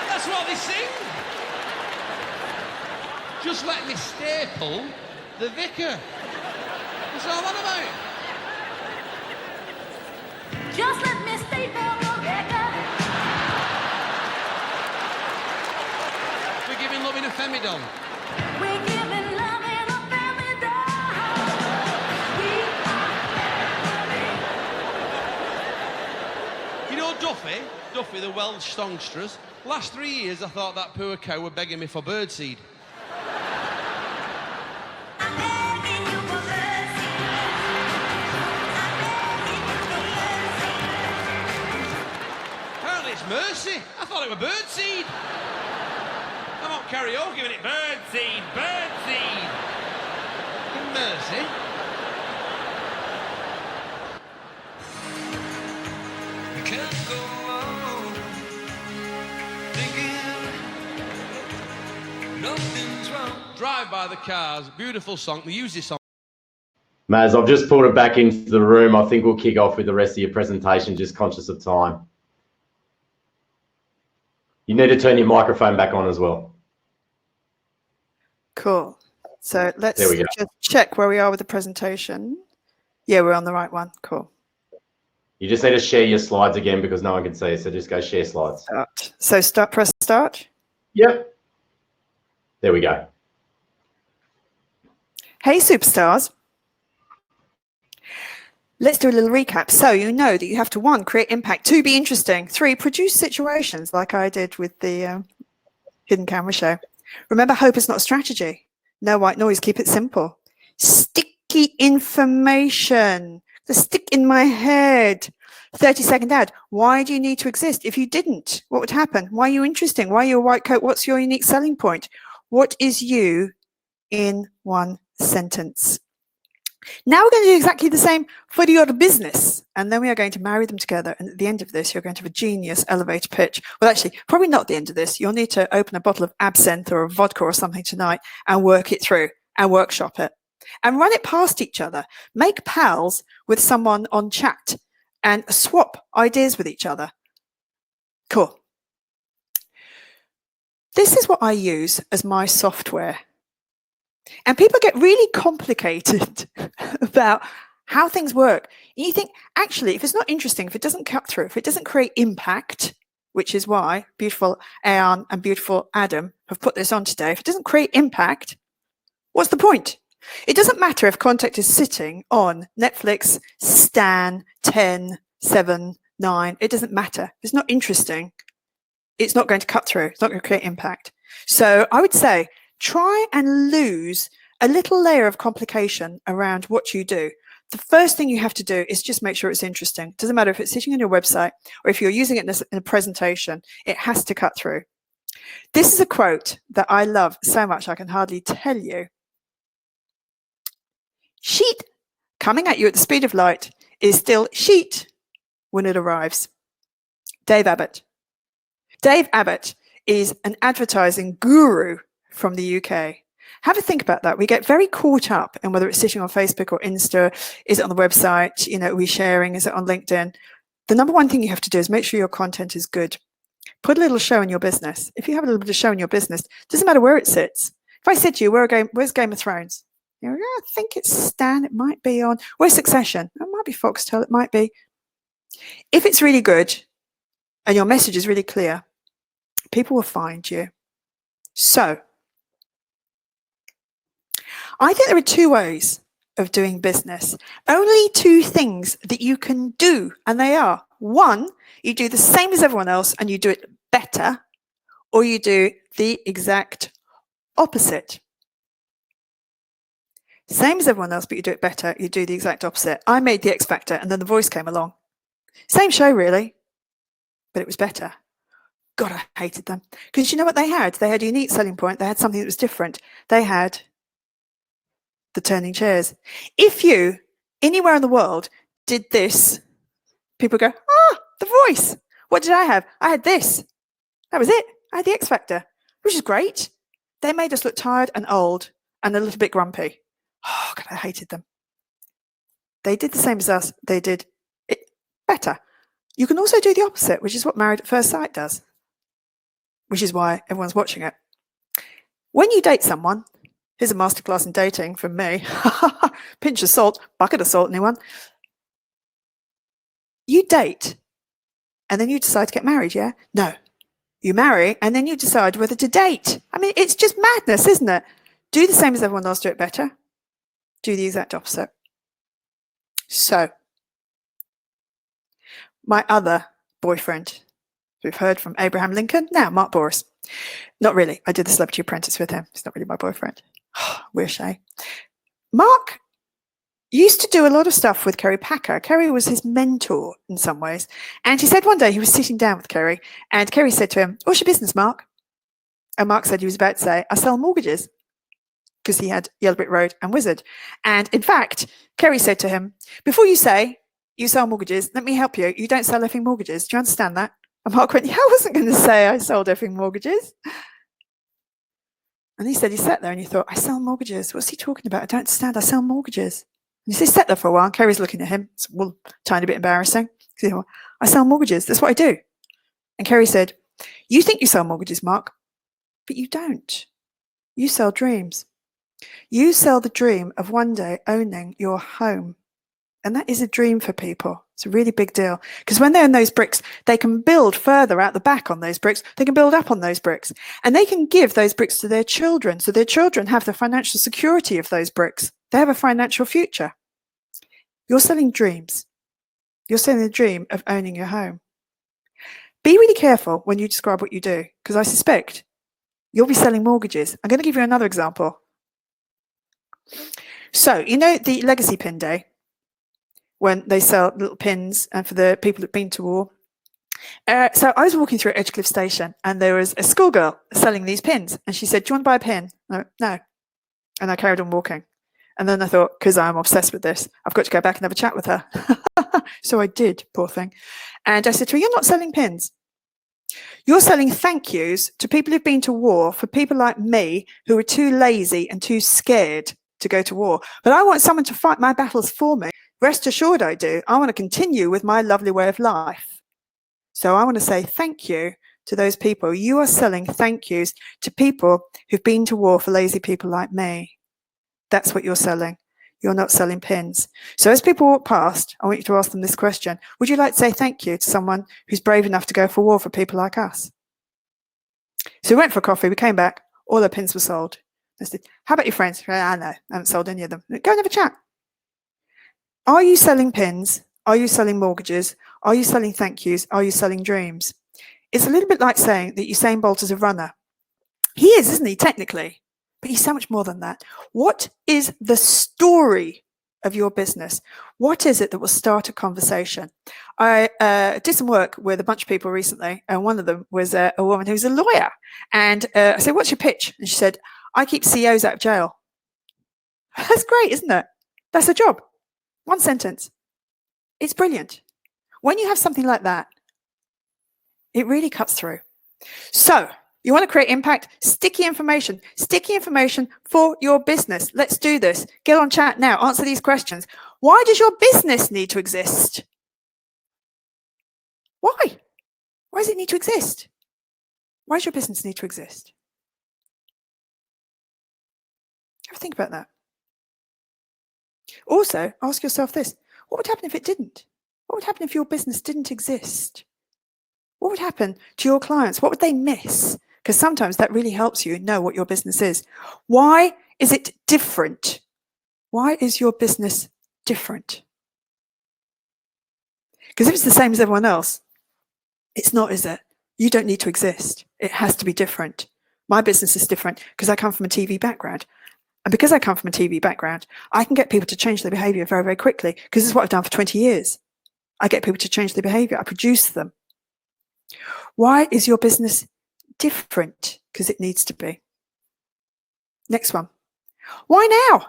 That's what they sing. Just let me staple the vicar. What's all that about? Just let me state for the record. We're giving love in a femidom. We're giving love in a femidom. We are family. You know Duffy, the Welsh songstress. Last 3 years I thought that poor cow were begging me for birdseed. I'm begging you for birdseed. Apparently it's mercy. I thought it were birdseed. I'm on karaoke with it. Birdseed, birdseed. Mercy. Can't go on thinking nothing's wrong. Drive by the Cars, beautiful song. They use this song. Maz, I've just pulled it back into the room. I think we'll kick off with the rest of your presentation, just conscious of time. You need to turn your microphone back on as well. Cool. So let's just check where we are with the presentation. Yeah, we're on the right one. Cool. You just need to share your slides again because no one can see it. So just go share slides. Start. So press start. Yep. There we go. Hey, superstars. Let's do a little recap. So you know that you have to 1, create impact, 2, be interesting, 3, produce situations like I did with the hidden camera show. Remember, hope is not a strategy. No white noise, keep it simple. Sticky information, the stick in my head. 30-second ad. Why do you need to exist? If you didn't, what would happen? Why are you interesting? Why are you a white coat? What's your unique selling point? What is you in 1 sentence? Now we're going to do exactly the same for your business. And then we are going to marry them together. And at the end of this, you're going to have a genius elevator pitch. Well, actually, probably not the end of this. You'll need to open a bottle of absinthe or a vodka or something tonight and work it through and workshop it and run it past each other. Make pals with someone on chat and swap ideas with each other. Cool. This is what I use as my software. And people get really complicated about how things work. And you think, actually, if it's not interesting, if it doesn't cut through, if it doesn't create impact, which is why beautiful Ayan and beautiful Adam have put this on today, if it doesn't create impact, what's the point? It doesn't matter if content is sitting on Netflix, Stan, 10, 7, 9. It doesn't matter. If it's not interesting, it's not going to cut through. It's not going to create impact. So I would say, try and lose a little layer of complication around what you do. The first thing you have to do is just make sure it's interesting. It doesn't matter if it's sitting on your website or if you're using it in a presentation, it has to cut through. This is a quote that I love so much I can hardly tell you. Sheet coming at you at the speed of light is still sheet when it arrives. Dave Abbott. Dave Abbott is an advertising guru from the UK. Have a think about that. We get very caught up in whether it's sitting on Facebook or Insta, is it on the website, you know, are we sharing, is it on LinkedIn? The number one thing you have to do is make sure your content is good. Put a little show in your business. If you have a little bit of show in your business, it doesn't matter where it sits. If I said to you, where's Game of Thrones? You know, I think it's Stan, it might be on, where's Succession? It might be Foxtel, it might be. If it's really good and your message is really clear, people will find you. So, I think there are 2 ways of doing business. Only 2 things that you can do, and they are, 1, you do the same as everyone else and you do it better, or you do the exact opposite. Same as everyone else, but you do it better, you do the exact opposite. I made The X Factor and then The Voice came along. Same show, really, but it was better. God, I hated them. Because you know what they had? They had a unique selling point. They had something that was different. They had the turning chairs. If you, anywhere in the world, did this, people go, The Voice. What did I have? I had this. That was it. I had The X Factor, which is great. They made us look tired and old and a little bit grumpy. Oh, God, I hated them. They did the same as us. They did it better. You can also do the opposite, which is what Married at First Sight does, which is why everyone's watching it. When you date someone, here's a masterclass in dating from me. Pinch of salt, bucket of salt, anyone? You date, and then you decide to get married, yeah? No. You marry, and then you decide whether to date. I mean, it's just madness, isn't it? Do the same as everyone else, do it better. Do the exact opposite. So, my other boyfriend, we've heard from Abraham Lincoln, now Mark Boris. Not really. I did the Celebrity Apprentice with him. He's not really my boyfriend. Wish, eh? Mark used to do a lot of stuff with Kerry Packer. Kerry was his mentor in some ways. And he said one day he was sitting down with Kerry, and Kerry said to him, "What's your business, Mark?" And Mark said he was about to say, "I sell mortgages," because he had Yellow Brick Road and Wizard. And in fact, Kerry said to him, "Before you say you sell mortgages, let me help you. You don't sell effing mortgages. Do you understand that?" And Mark went, "Yeah, I wasn't going to say I sold effing mortgages." And he said he sat there and he thought, "I sell mortgages. What's he talking about? I don't understand. I sell mortgages." And he sat there for a while. And Kerry's looking at him. It's a tiny bit embarrassing. He said, "I sell mortgages. That's what I do." And Kerry said, "You think you sell mortgages, Mark, but you don't. You sell dreams. You sell the dream of one day owning your home. And that is a dream for people. It's a really big deal. Because when they're in those bricks, they can build further out the back on those bricks. They can build up on those bricks. And they can give those bricks to their children. So their children have the financial security of those bricks. They have a financial future. You're selling dreams. You're selling the dream of owning your home. Be really careful when you describe what you do, because I suspect you'll be selling mortgages. I'm going to give you another example. So, you know the legacy pin day, when they sell little pins and for the people who've been to war. So I was walking through Edgecliff Station and there was a schoolgirl selling these pins. And she said, "Do you want to buy a pin?" No. And I carried on walking. And then I thought, because I'm obsessed with this, I've got to go back and have a chat with her. So I did, poor thing. And I said to her, "You're not selling pins. You're selling thank yous to people who've been to war, for people like me who are too lazy and too scared to go to war. But I want someone to fight my battles for me. Rest assured I do. I want to continue with my lovely way of life. So I want to say thank you to those people. You are selling thank yous to people who've been to war for lazy people like me. That's what you're selling. You're not selling pins. So as people walk past, I want you to ask them this question. Would you like to say thank you to someone who's brave enough to go for war for people like us?" So we went for a coffee. We came back. All the pins were sold. I said, "How about your friends?" "I know. I haven't sold any of them." "Go and have a chat." Are you selling pins? Are you selling mortgages? Are you selling thank yous? Are you selling dreams? It's a little bit like saying that Usain Bolt is a runner. He is, isn't he, technically? But he's so much more than that. What is the story of your business? What is it that will start a conversation? I did some work with a bunch of people recently, and one of them was a woman who's a lawyer. And I said, "What's your pitch?" And she said, "I keep CEOs out of jail." That's great, isn't it? That's a job. One sentence. It's brilliant. When you have something like that, it really cuts through. So you want to create impact? Sticky information for your business. Let's do this. Get on chat now. Answer these questions. Why does your business need to exist? Why? Why does it need to exist? Why does your business need to exist? Have a think about that. Also, ask yourself this. What would happen if it didn't? What would happen if your business didn't exist? What would happen to your clients? What would they miss? Because sometimes that really helps you know what your business is. Why is it different? Why is your business different? Because if it's the same as everyone else, it's not, is it? You don't need to exist. It has to be different. My business is different because I come from a TV background. And because I come from a TV background, I can get people to change their behavior very, very quickly, because this is what I've done for 20 years. I get people to change their behavior. I produce them. Why is your business different? Because it needs to be. Next one. Why now?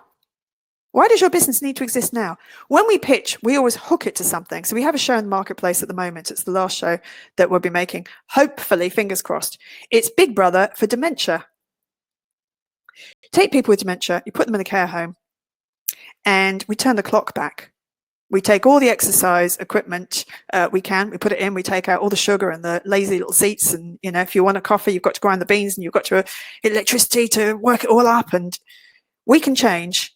Why does your business need to exist now? When we pitch, we always hook it to something. So we have a show in the marketplace at the moment. It's the last show that we'll be making. Hopefully, fingers crossed. It's Big Brother for dementia. Take people with dementia, you put them in a care home, and we turn the clock back. We take all the exercise equipment we put it in, we take out all the sugar and the lazy little seats, and if you want a coffee, you've got to grind the beans, and you've got to electricity to work it all up, and we can change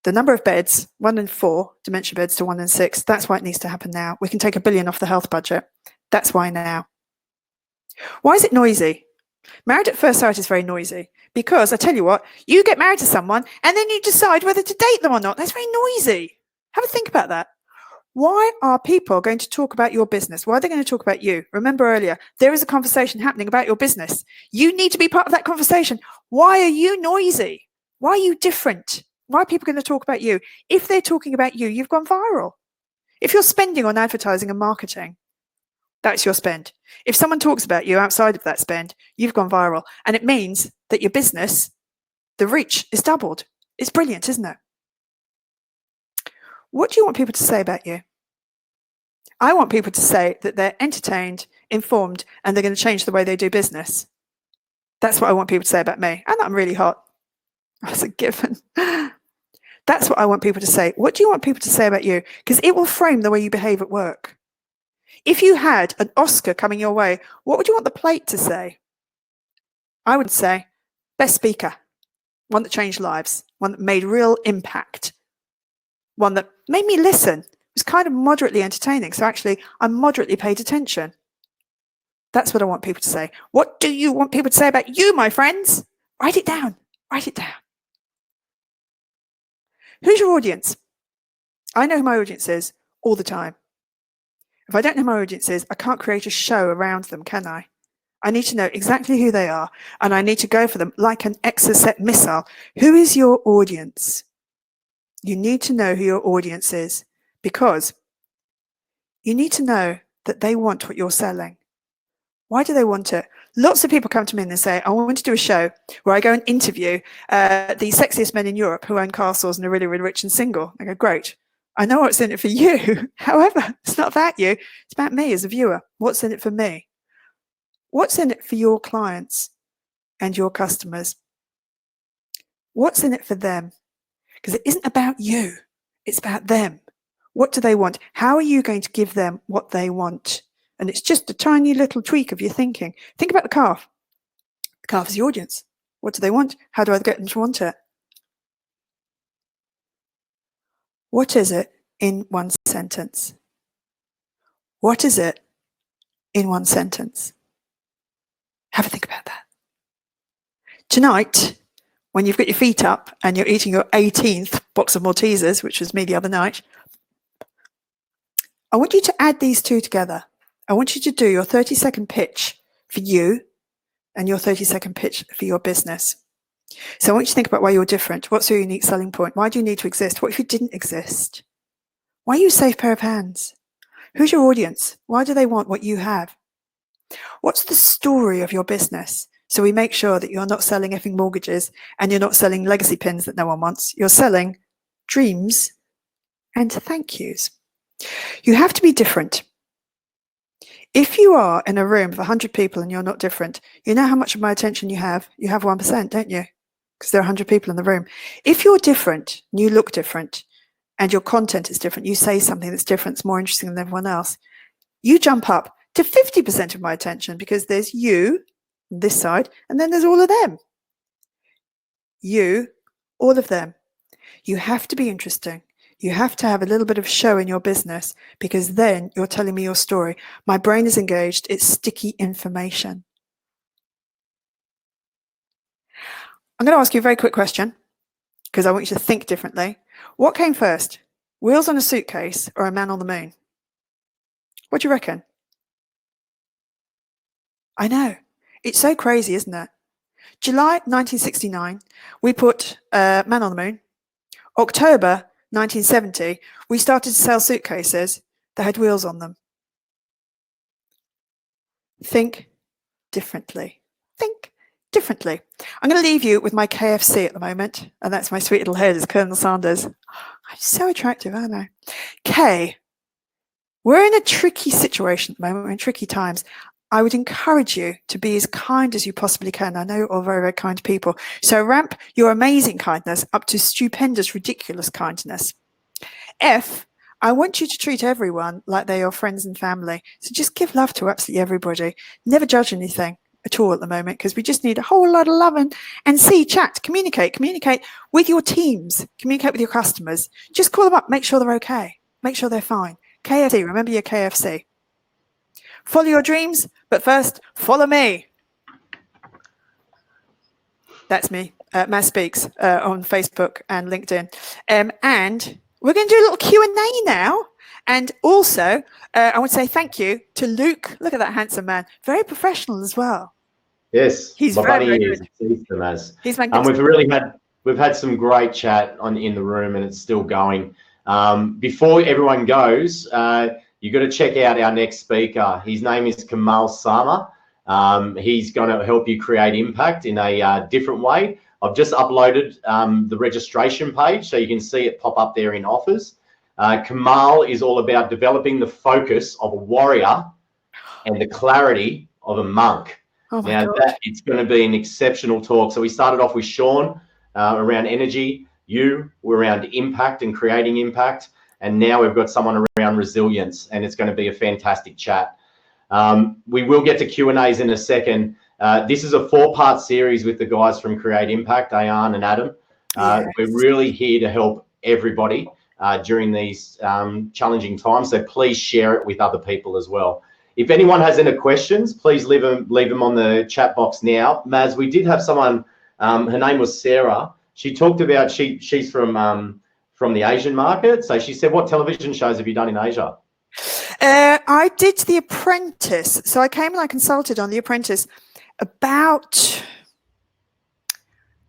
the number of beds, 1 in 4 dementia beds to 1 in 6. That's why it needs to happen now. We can take $1 billion off the health budget. That's why now. Why is it noisy? Married at first sight is very noisy, because I tell you what, you get married to someone and then you decide whether to date them or not. That's very noisy. Have a think about that. Why are people going to talk about your business? Why are they going to talk about you? Remember earlier, there is a conversation happening about your business. You need to be part of that conversation. Why are you noisy? Why are you different? Why are people going to talk about you? If they're talking about you, you've gone viral. If you're spending on advertising and marketing, that's your spend. If someone talks about you outside of that spend, you've gone viral. And it means that your business, the reach is doubled. It's brilliant, isn't it? What do you want people to say about you? I want people to say that they're entertained, informed, and they're going to change the way they do business. That's what I want people to say about me. And I'm really hot. That's a given. That's what I want people to say. What do you want people to say about you? Because it will frame the way you behave at work. If you had an Oscar coming your way, what would you want the plate to say? I would say, best speaker, one that changed lives, one that made real impact. one that made me listen. It was kind of moderately entertaining. So actually, I moderately paid attention. That's what I want people to say. What do you want people to say about you, my friends? Write it down. Write it down. Who's your audience? I know who my audience is all the time. If I don't know who my audience is, I can't create a show around them, can I? I need to know exactly who they are, and I need to go for them like an Exocet missile. Who is your audience? You need to know who your audience is, because you need to know that they want what you're selling. Why do they want it? Lots of people come to me and they say, I want to do a show where I go and interview the sexiest men in Europe who own castles and are really, really rich and single. I go, great. I know what's in it for you. However, it's not about you. It's about me as a viewer. What's in it for me? What's in it for your clients and your customers? What's in it for them? Because it isn't about you. It's about them. What do they want? How are you going to give them what they want? And it's just a tiny little tweak of your thinking. Think about the calf. The calf is the audience. What do they want? How do I get them to want it? What is it in one sentence? What is it in one sentence? Have a think about that. Tonight, when you've got your feet up and you're eating your 18th box of Maltesers, which was me the other night, I want you to add these two together. I want you to do your 30-second pitch for you and your 30-second pitch for your business. So I want you to think about why you're different. What's your unique selling point? Why do you need to exist? What if you didn't exist? Why are you a safe pair of hands? Who's your audience? Why do they want what you have? What's the story of your business? So we make sure that you're not selling effing mortgages and you're not selling legacy pins that no one wants. You're selling dreams and thank yous. You have to be different. If you are in a room of 100 people and you're not different, you know how much of my attention you have? You have 1%, don't you? Because there are 100 people in the room. If you're different, and you look different, and your content is different, you say something that's different, it's more interesting than everyone else, you jump up to 50% of my attention because there's you, on this side, and then there's all of them. You, all of them. You have to be interesting. You have to have a little bit of show in your business because then you're telling me your story. My brain is engaged. It's sticky information. I'm going to ask you a very quick question because I want you to think differently. What came first, wheels on a suitcase or a man on the moon? What do you reckon? I know. It's so crazy, isn't it? July 1969, we put man on the moon. October 1970, we started to sell suitcases that had wheels on them. Think differently. Think differently. I'm going to leave you with my KFC at the moment, and that's my sweet little head is Colonel Sanders. I'm so attractive, aren't I? K, we're in a tricky situation at the moment. We're in tricky times. I would encourage you to be as kind as you possibly can. I know you're all very, very kind people. So ramp your amazing kindness up to stupendous, ridiculous kindness. F, I want you to treat everyone like they're your friends and family. So just give love to absolutely everybody. Never judge anything at all at the moment because we just need a whole lot of love and see, chat, communicate with your teams, communicate with your customers. Just call them up, make sure they're okay, make sure they're fine. KFC, remember your KFC. Follow your dreams, but first, follow me. That's me, Maz Speaks, on Facebook and LinkedIn. And we're going to do a little Q&A now. And also, I want to say thank you to Luke. Look at that handsome man. Very professional as well. Yes, he's my very, buddy very is. He's the Maz. He's magnificent. We've had some great chat in the room, and it's still going. Before everyone goes, you've got to check out our next speaker. His name is Kamal Sama. He's going to help you create impact in a different way. I've just uploaded the registration page so you can see it pop up there in offers. Kamal is all about developing the focus of a warrior and the clarity of a monk. Oh my God. It's going to be an exceptional talk. So we started off with Sean around energy, you were around impact and creating impact. And now we've got someone around resilience, and it's going to be a fantastic chat. We will get to Q&As in a second. This is a 4-part series with the guys from Create Impact, Ayan and Adam. Yes. We're really here to help everybody. during these challenging times. So please share it with other people as well. If anyone has any questions, please leave them on the chat box now. Maz, we did have someone, her name was Sarah. She talked about, she's from the Asian market. So she said, what television shows have you done in Asia? I did The Apprentice. So I came and I consulted on The Apprentice about,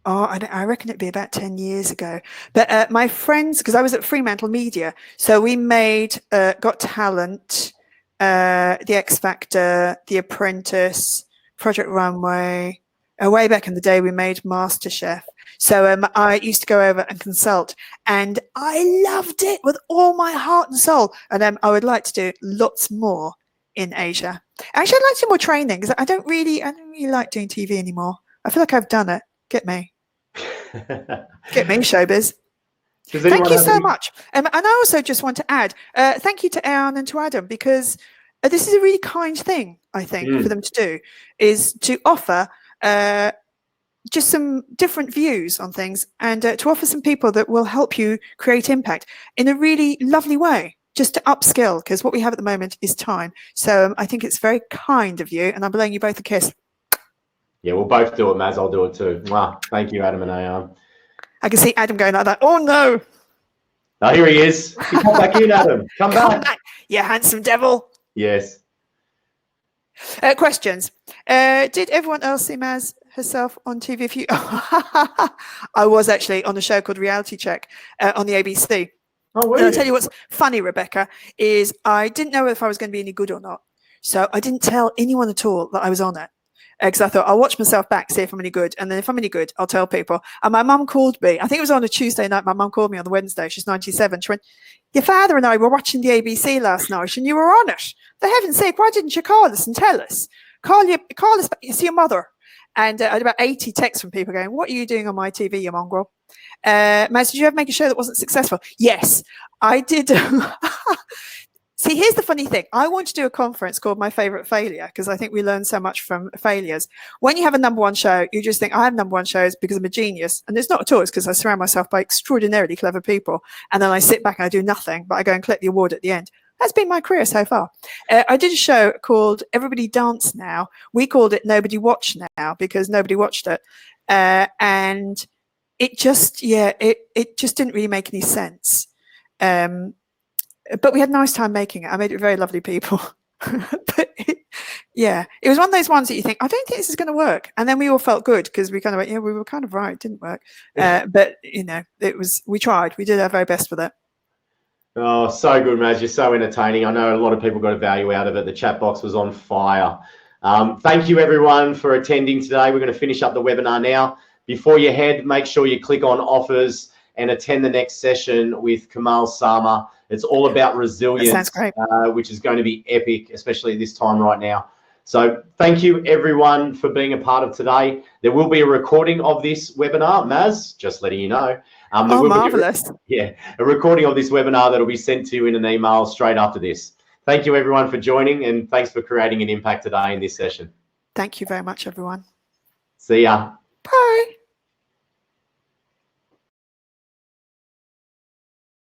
I reckon it'd be about 10 years ago. But my friends, because I was at Fremantle Media, so we made Got Talent, The X Factor, The Apprentice, Project Runway. Way back in the day, we made MasterChef. So I used to go over and consult, and I loved it with all my heart and soul. And I would like to do lots more in Asia. Actually, I'd like to do more training, because I don't really like doing TV anymore. I feel like I've done it. Get me. Get me, showbiz. Thank you so much. And I also just want to add, thank you to Aaron and to Adam, because this is a really kind thing, I think, for them to do, is to offer just some different views on things, and to offer some people that will help you create impact in a really lovely way, just to upskill, because what we have at the moment is time. So I think it's very kind of you, and I'm blowing you both a kiss. Yeah, we'll both do it, Maz. I'll do it too. Wow. Thank you, Adam and Aaron. I can see Adam going like that. Oh, no. Oh, here he is. Come back in, Adam. Come back. You handsome devil. Yes. Questions. Did everyone else see Maz herself on TV? I was actually on a show called Reality Check on the ABC. Oh, and I'll tell you what's funny, Rebecca, is I didn't know if I was going to be any good or not. So I didn't tell anyone at all that I was on it. Because I thought, I'll watch myself back, see if I'm any good. And then if I'm any good, I'll tell people. And my mum called me. I think it was on a Tuesday night. My mum called me on the Wednesday. She's 97. She went, your father and I were watching the ABC last night and you were on it. For heaven's sake, why didn't you call us and tell us? Call us, see your mother. And I had about 80 texts from people going, what are you doing on my TV, you mongrel? Maz, did you ever make a show that wasn't successful? Yes, I did. See, here's the funny thing. I want to do a conference called My Favorite Failure, because I think we learn so much from failures. When you have a #1 show, you just think, I have #1 shows because I'm a genius. And it's not at all. It's because I surround myself by extraordinarily clever people. And then I sit back and I do nothing, but I go and collect the award at the end. That's been my career so far. I did a show called Everybody Dance Now. We called it Nobody Watch Now because nobody watched it. And it just, it just didn't really make any sense. But we had a nice time making it. I made it with very lovely people. But it was one of those ones that you think, I don't think this is going to work. And then we all felt good because we kind of went, yeah, we were kind of right. It didn't work. But, you know, we tried. We did our very best with it. Oh, so good, Maz. You're so entertaining. I know a lot of people got a value out of it. The chat box was on fire. Thank you, everyone, for attending today. We're going to finish up the webinar now. Before you head, make sure you click on offers and attend the next session with Kamal Sama. It's all about resilience, that sounds great. Which is going to be epic, especially at this time right now. So thank you, everyone, for being a part of today. There will be a recording of this webinar, Maz, just letting you know. Oh, marvellous. A recording of this webinar that will be sent to you in an email straight after this. Thank you, everyone, for joining, and thanks for creating an impact today in this session. Thank you very much, everyone. See ya. Bye.